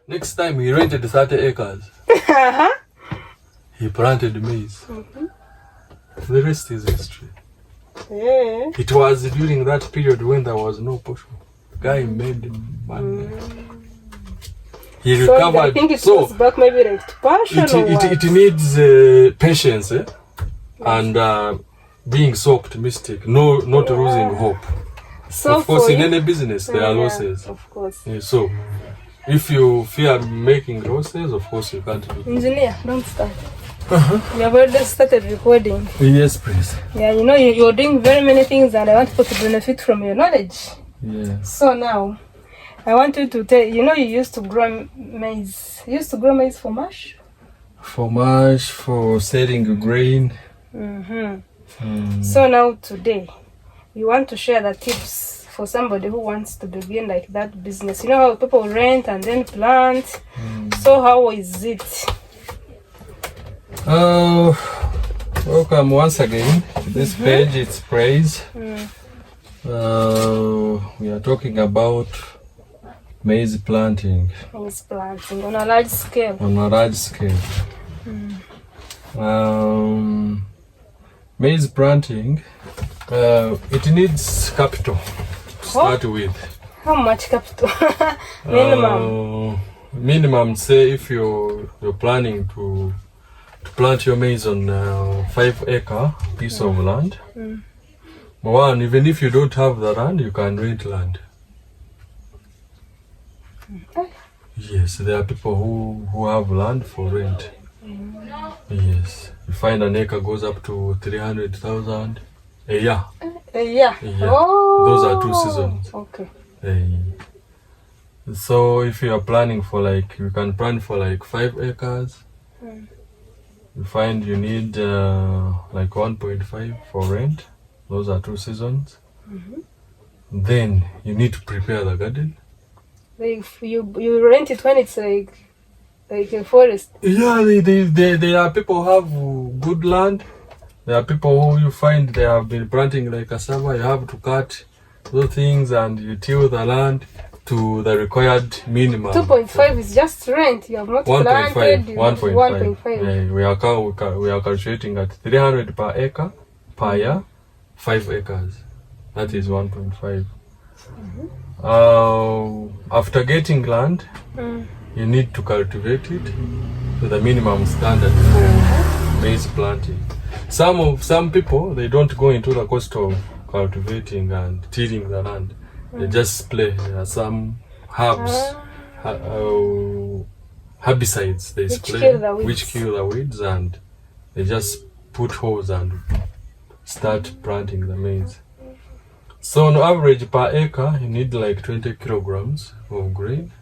Next time he rented 30 acres. He planted maize. The rest is history. Yeah. It was during that period when there was no potion. The guy made money. He recovered. I think it goes back maybe like to passion it needs patience and being soaked mystic. No, not losing hope. So of course, in any business there are losses. Of course. Yeah, so if you fear making losses, of course you can't do it. Engineer, don't start. You have already started recording. Yes, please. Yeah, you know you're doing very many things, and I want people to benefit from your knowledge. Yeah. So now, I want you to tell. You know, you used to grow maize. You used to grow maize for mash. For mash, for selling grain. So now today, you want to share the tips for somebody who wants to begin like that business. You know how people rent and then plant. So how is it? Welcome once again to this page. It's praise. We are talking about maize planting. Maize planting on a large scale. On a large scale. Maize planting, it needs capital to start with. How much capital? Minimum. Minimum, say if you're planning to plant your maize on a 5-acre piece of land. One, even if you don't have the land, you can rent land. Yes, there are people who have land for rent. Yes, you find an acre goes up to 300,000 a year. A year. Oh. Those are 2 seasons. Okay. So if you are planning for you can plan for 5 acres. You find you need 1.5 for rent. Those are 2 seasons. Then you need to prepare the garden. If you rent it when it's like a forest. Yeah, there are people who have good land. There are people who you find they have been planting like cassava. You have to cut those things and you till the land to the required minimum. 2.5 is just rent. You have not 1.5. planted. 1.5. Yeah, we are calculating at 300 per acre per year, 5 acres. That is 1.5. After getting land, you need to cultivate it to the minimum standard for maize planting. Some people, they don't go into the cost of cultivating and tilling the land. They just spray. There are some herbs, herbicides they spray, which kill the weeds, and they just put holes and start planting the maize. So on average per acre, you need 20 kilograms of grain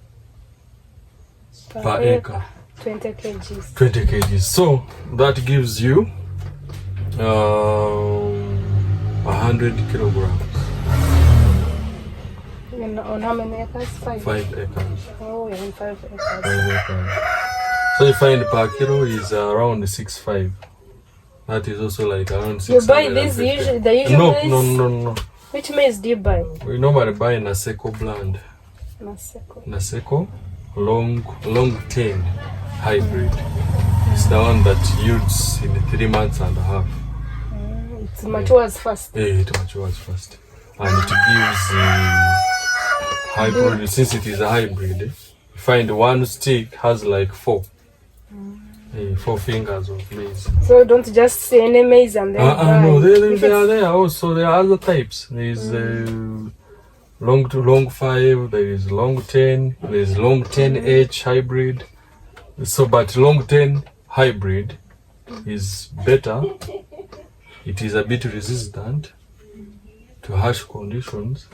per acre. 20 kgs. 20 kgs. So that gives you 100 kilograms. On how many acres? 5 acres. Oh, you're in 5 acres. 5 acres. So you find per kilo is around 6.5. That is also around 6. You buy this the usual maize? No. Which maize do you buy? We normally buy Naseko brand. Naseko long 10 hybrid. It's the one that yields in 3 months and a half. It matures fast. Yeah, it matures fast. And it gives hybrid, since it is a hybrid, you find one stick has 4 fingers of maize. So don't just say any maize and then no, they are there also. There are other types. There is long 5, there is long 10, there is long 10H hybrid. So, but long 10 hybrid is better. It is a bit resistant to harsh conditions.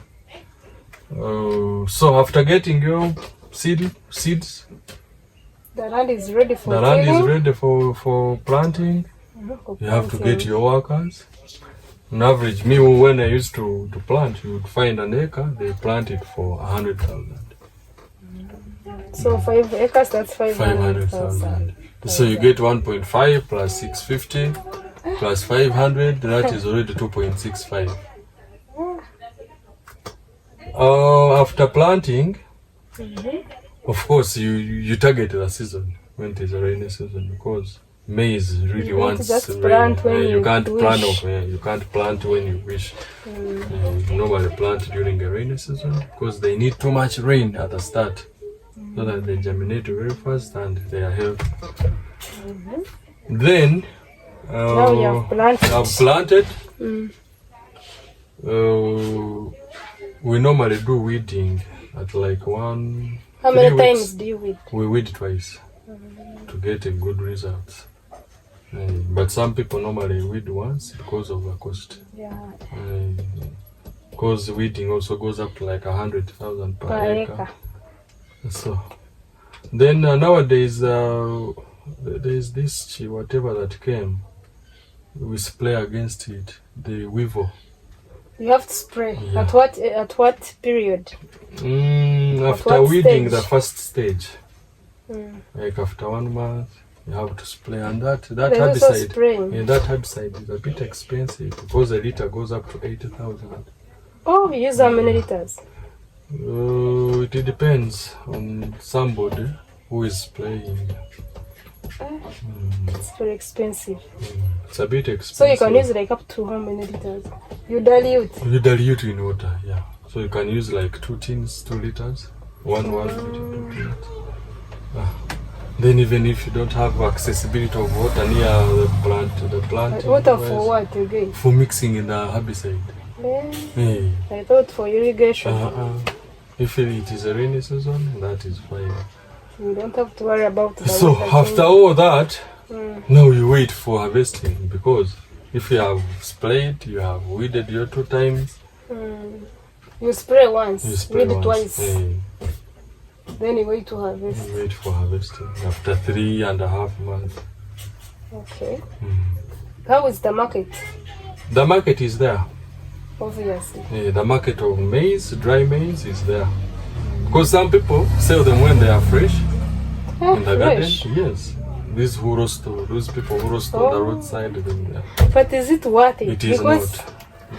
So after getting your seeds, the land is ready for for planting. You have to get your workers. On average, me when I used to plant, you would find an acre, they plant it for 100,000. So 5 acres, that's 500,000. So you get 1.5 plus 650 plus 500, that is already 2.65. After planting, Of course, you target the season when it is a rainy season, because maize really wants just rain. plant when You can't wish. you can't plant when you wish. You normally plant during the rainy season because they need too much rain at the start, so that they germinate very fast and they are healthy. Then Now you have planted. We normally do weeding at like one. How many 3 weeks. times do you weed? We weed twice to get a good result. But some people normally weed once because of the cost. Yeah. Because weeding also goes up to like 100,000 per acre. So then nowadays there's this whatever that came. We spray against it, the weevil. You have to spray. Yeah. At what period? After weeding stage? the first stage, like after 1 month, you have to spray, and that herbicide. Yeah, that herbicide is a bit expensive because a liter goes up to 80,000. Oh, you use how many liters? It depends on somebody who is spraying. It's very expensive. It's a bit expensive. So you can use like up to how many liters? You dilute. You dilute in water, yeah. So you can use like 2 tins, 2 liters, one liter. Then even if you don't have accessibility of water near the plant. Water for what again? For mixing in the herbicide. Yeah. I thought for irrigation. If it is a rainy season, that is fine. You don't have to worry about that. So after all that, now you wait for harvesting, because if you have sprayed, you have weeded your 2 times. You spray once, You spray weed once. twice. Then you wait to harvest. You wait for harvesting after 3.5 months. Okay. How is the market? The market is there. Obviously. The market of maize, dry maize, is there. Because some people sell them when they are fresh in the fresh? garden. Yes. Those people who roast on the roadside. But is it worth it? It is because not.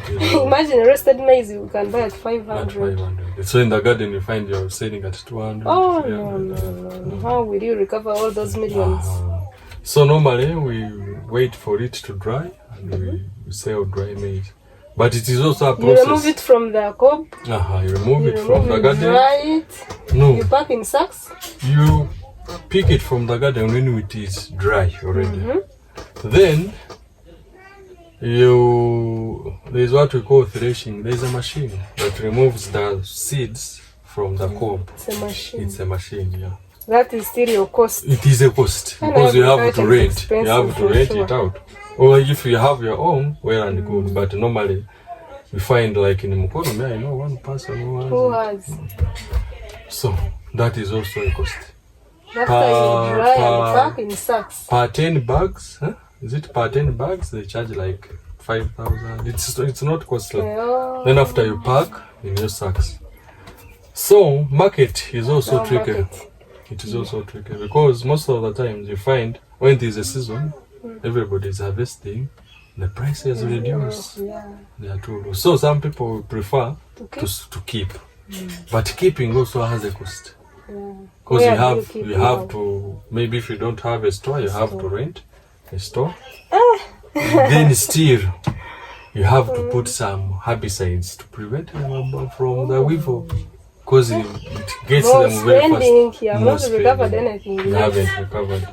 It is not. Imagine roasted maize you can buy at 500. At 500. So in the garden you find you're selling at 200. Oh, no. How will you recover all those millions? So normally we wait for it to dry and we sell dry maize. But it is also a process. You remove it from the cob. You remove it from the garden. Dry it. No. You pack in sacks. You pick it from the garden when it is dry already. Then there's what we call threshing. There's a machine that removes the seeds from the cob. It's a machine. It's a machine, yeah. That is still your cost. It is a cost because you have to rent. You have to rent it out. Or if you have your own, well and good. But normally we find like in Mukono, I know one person who has. So that is also a cost. After you dry and pack in sacks. Per 10 bags, is it per 10 bags? They charge like 5,000. It's not costly. Then after you pack in your sacks. So market is also tricky. It is also tricky because most of the times you find when there is a season, everybody is harvesting, the prices reduce. They are too low. So some people prefer to keep. But keeping also has a cost. Because you have to, maybe if you don't have a store, you have to rent a store. Then still you have to put some herbicides to prevent them from the weevil. Because it gets them very fast. You have not recovered anything. You haven't recovered.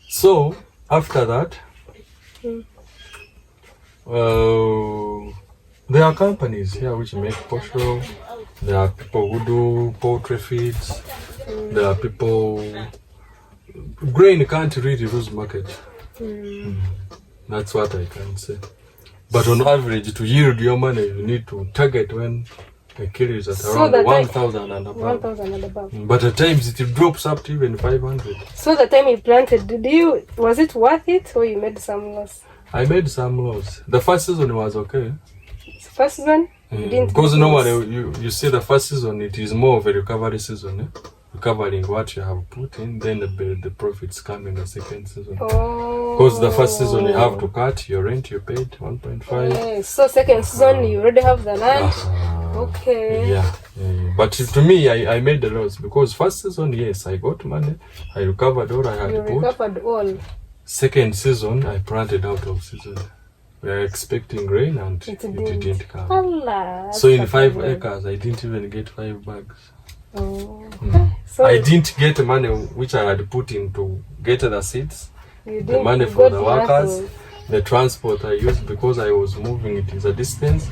So after that, there are companies here which make posho. There are people who do poultry feeds. There are people. Grain can't really lose market. That's what I can say. But on average, to yield your money, you need to target when a kilo is at around 1,000 and above. 1,000 and above. But at times it drops up to even 500. So the time you planted, was it worth it or you made some loss? I made some loss. The first season was okay. First season? You didn't. Because normally you see the first season, it is more of a recovery season. Recovering what you have put in, then the profits come in the second season. Because the first season you have to cut your rent, you paid 1.5. So second season you already have the land. Okay. Yeah. But to me, I made the loss because first season, yes, I got money. I recovered all I had You put. recovered all. Second season, I planted out of season. We were expecting rain and it didn't come. Allah, So in 5 acres, I didn't even get 5 bags. Oh. So I didn't get the money which I had put in to get the seeds, the money for the workers, the transport I used because I was moving it is a distance.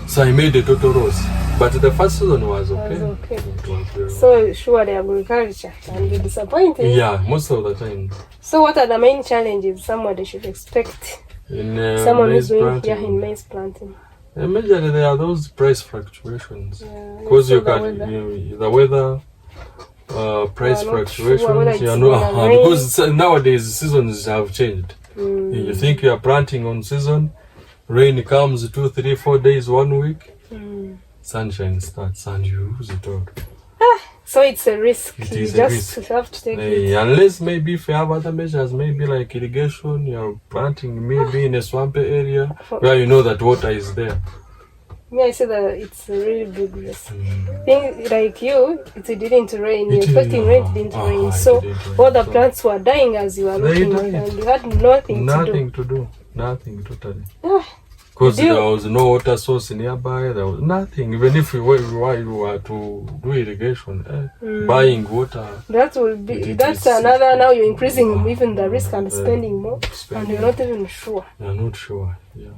So I made a total loss. But the first season was okay. It was very so surely agriculture can be disappointing. Yeah, most of the time. So what are the main challenges somebody should expect? In someone who's maize doing planting. in maize planting. Majorly there are those price fluctuations. Because the weather, price fluctuations. Sure because nowadays seasons have changed. You think you are planting on season, rain comes 2, 3, 4 days, 1 week, sunshine starts and you lose it all. So it's a risk. It you is just a risk. have to take it. Unless maybe if you have other measures, maybe like irrigation, you're planting maybe in a swampy area where you know that water is there. I say that it's a really big risk. Thing like you, it didn't rain. You're expecting rain, it didn't rain. So all the plants were dying as you were looking at them. You had nothing to do. Nothing totally. Because there was no water source nearby, there was nothing. Even if we were to do irrigation, buying water. That's another, now you're increasing even the risk and spending more. And you're not even sure. You're not sure, yeah.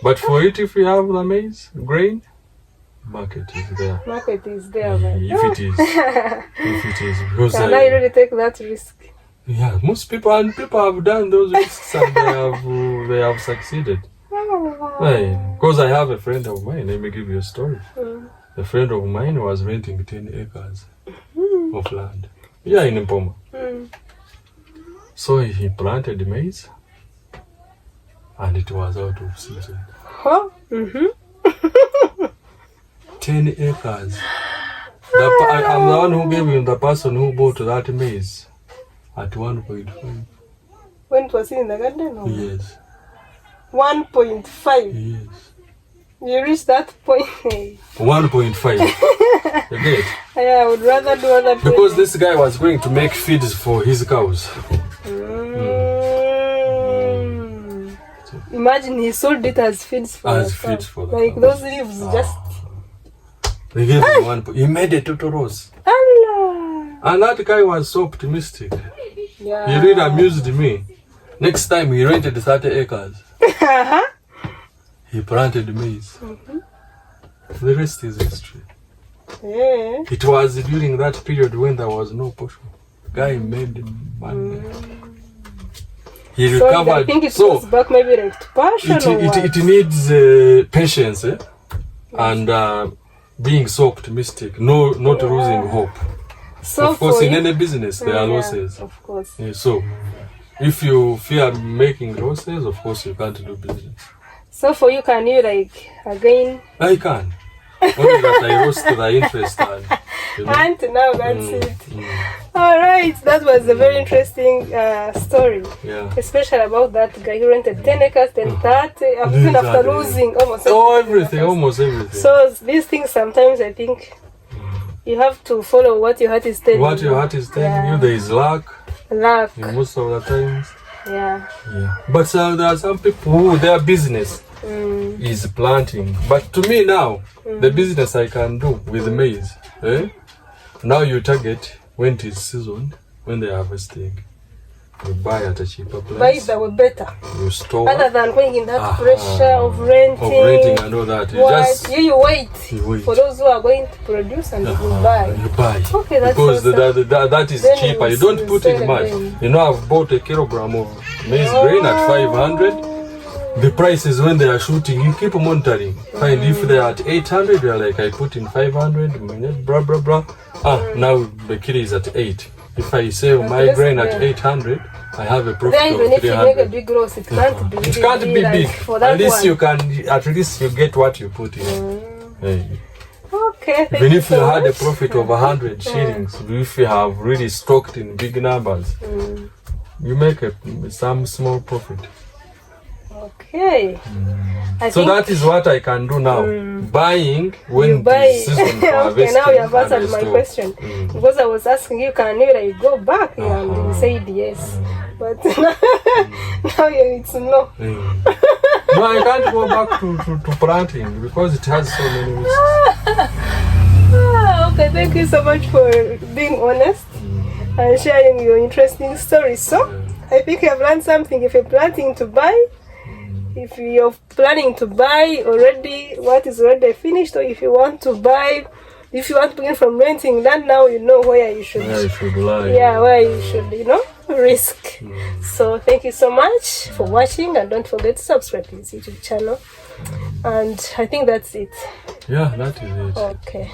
But for it, if we have the maize, grain, market is there. Market is there, man. If it is. Because can I really take that risk? Yeah, most people have done those risks and they have succeeded. Because I have a friend of mine, let me give you a story. A friend of mine was renting 10 acres of land. Yeah, in Mpoma. So he planted maize and it was out of season. 10 acres. I'm the one who gave him the person who bought that maize at 1.5. When it was in the garden? Or? Yes. 1.5. Yes. You reached that point. 1.5. You get it? Yeah, I would rather do other things. Because this guy was going to make feeds for his cows. Imagine he sold it as feeds for the like cows. Those leaves just. They gave him one. He made a total loss. Allah. And that guy was so optimistic. Yeah. He really amused me. Next time he rented 30 acres. He planted maize. The rest is history. Yeah. It was during that period when there was no portion. Guy made money. He recovered. I think it goes back maybe like to passion it needs patience and being so optimistic, not losing hope. So of course, in any business there are losses. Of course. Yeah, so if you fear making losses, of course you can't do business. So for you, can you like again? I can. Only that I lost the interest and now that's it. All right, that was a very interesting story. Yeah. Especially about that guy who rented 10 acres, then 30, even after losing almost everything. Almost everything. So these things sometimes I think you have to follow what your heart is telling you. What your heart is telling you, there is luck. Luck. Most of the times. Yeah. But there are some people who their business is planting. But to me now, the business I can do with maize, now you target when it is season, when they are harvesting. You buy at a cheaper price. Buy that way better. You store. Other than going in that pressure of renting. And all that. You wait for those who are going to produce and you buy. You buy. Okay, that's because awesome. that is then cheaper. You don't put in much. You know, I've bought a kilogram of maize grain at 500. The prices when they are shooting, you keep monitoring. Find if they are at 800, you are like, I put in 500, blah, blah, blah. Now the kilo is at 8. If I sell my grain at 800, I have a profit then of 300. Even if you make a big loss, it can't be. It can't be big. For that at least you get what you put in. Okay. Even if you had a profit of 100 shillings, if you have really stocked in big numbers, you make some small profit. Okay. So that is what I can do now. Buying when you buy. the season for Okay, now you have answered my store. question. Because I was asking you, can you like go back? And you said yes. But now it's no. No, I can't go back to planting because it has so many risks. Okay, thank you so much for being honest and sharing your interesting stories. So, I think you have learned something. If you're planning to buy, if you're planning to buy already what is already finished, or if you want to buy, if you want to begin from renting, then now you know where you should. Where you should lie. Yeah, where you should, risk. So thank you so much for watching, and don't forget to subscribe to this YouTube channel. And I think that's it. Yeah, that is it. Okay.